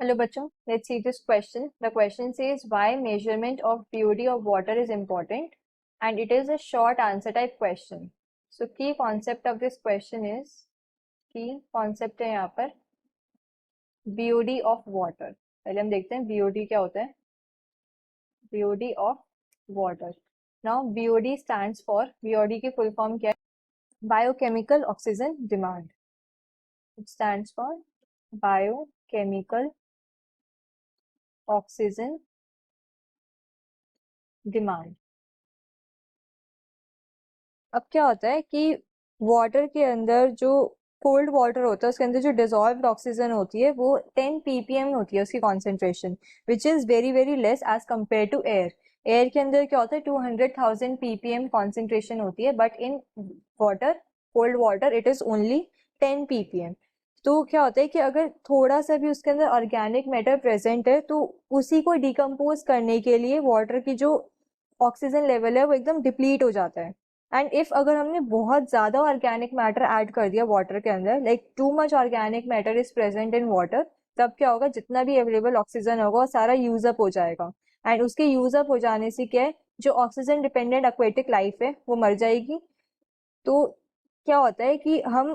Hello bachcho, let's see this question. The question says why measurement of purity of water is important, and it is a short answer type question. So key concept of this question is, key concept है यहाँ पर BOD of water. पहले हम देखते हैं BOD क्या होता है. BOD of water. Now BOD stands for, BOD की full form क्या है? Biochemical oxygen demand. It stands for biochemical oxygen demand. अब क्या होता है कि वाटर के अंदर जो कोल्ड वाटर होता है उसके अंदर जो डिजॉल्व्ड ऑक्सीजन होती है वो 10 ppm होती है उसकी concentration, which is very very less as compare to air. Air के अंदर क्या होता है 200,000 ppm कॉन्सेंट्रेशन होती है, but in water, cold water, it is only 10 ppm. तो क्या होता है कि अगर थोड़ा सा भी उसके अंदर ऑर्गेनिक मैटर प्रेजेंट है तो उसी को डिकम्पोज करने के लिए वाटर की जो ऑक्सीजन लेवल है वो एकदम डिप्लीट हो जाता है. एंड इफ अगर हमने बहुत ज्यादा ऑर्गेनिक मैटर ऐड कर दिया वाटर के अंदर, like too much organic matter is present in water, तब क्या होगा, जितना भी अवेलेबल ऑक्सीजन होगा वो सारा यूज अप हो जाएगा. एंड उसके यूज अप हो जाने से क्या है, जो ऑक्सीजन डिपेंडेंट एक्वेटिक लाइफ है वो मर जाएगी. तो क्या होता है कि हम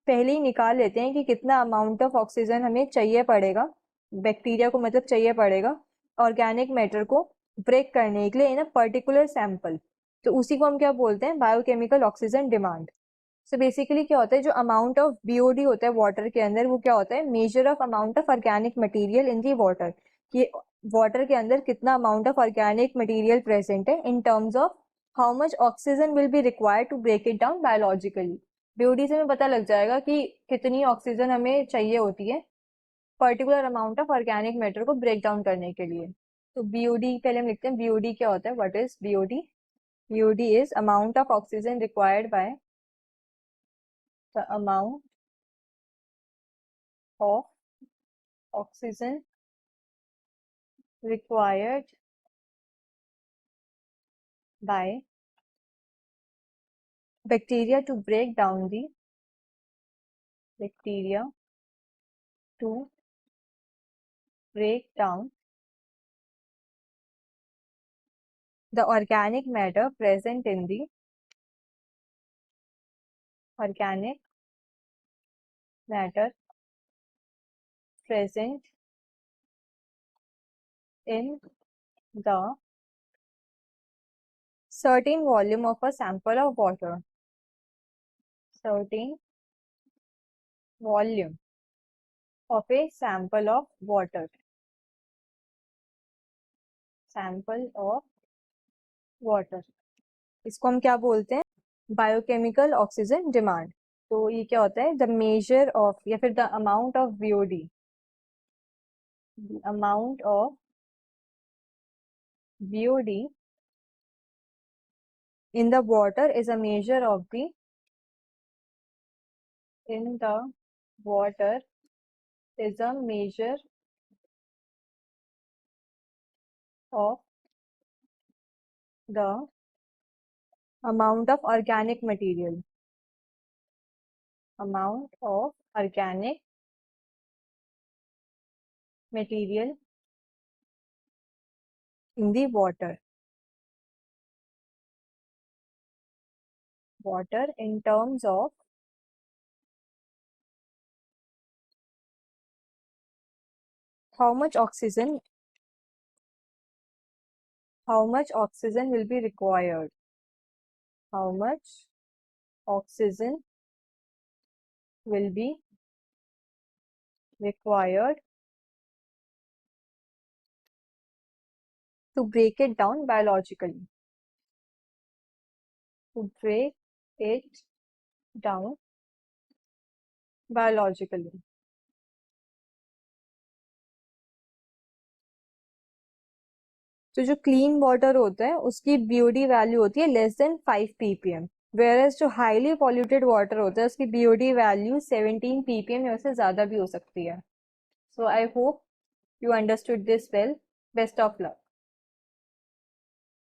पहले ही निकाल लेते हैं कि कितना अमाउंट ऑफ ऑक्सीजन हमें चाहिए पड़ेगा, बैक्टीरिया को मतलब चाहिए पड़ेगा ऑर्गेनिक मैटर को ब्रेक करने के लिए इन अ पर्टिकुलर सैंपल. तो उसी को हम क्या बोलते हैं, biochemical oxygen demand. So basically क्या होता है, जो अमाउंट ऑफ बीओडी होता है वाटर के अंदर वो क्या होता है, measure of amount of organic material in the water. कि वाटर के अंदर कितना amount of organic material present है in terms of how much oxygen will be required to break it down biologically. BOD से हमें पता लग जाएगा कि कितनी ऑक्सीजन हमें चाहिए होती है particular amount of organic matter को ब्रेक डाउन करने के लिए. तो बीओडी पहले हम लिखते हैं, बीओडी क्या होता है, what is BOD. BOD is amount of oxygen required by the amount of oxygen required by bacteria to break down the bacteria to break down the organic matter present in the organic matter present in the certain volume of a sample of water. Certain volume of a sample of water. Sample of water. इसको हम क्या बोलते हैं, biochemical oxygen demand. तो ये क्या होता है, द मेजर ऑफ या फिर the amount of BOD, amount of BOD in the water is a measure of the, in the water is a measure of the amount of organic material, amount of organic material in the water. Water in terms of how much oxygen will be required, how much oxygen will be required to break it down biologically, to break it down biologically. तो जो clean water होता है उसकी BOD value होती है less than 5 ppm, whereas जो highly polluted water होता है उसकी बीओडी वैल्यू 17 ppm या उससे ज्यादा भी हो सकती है. So I hope you understood this well. Best of luck.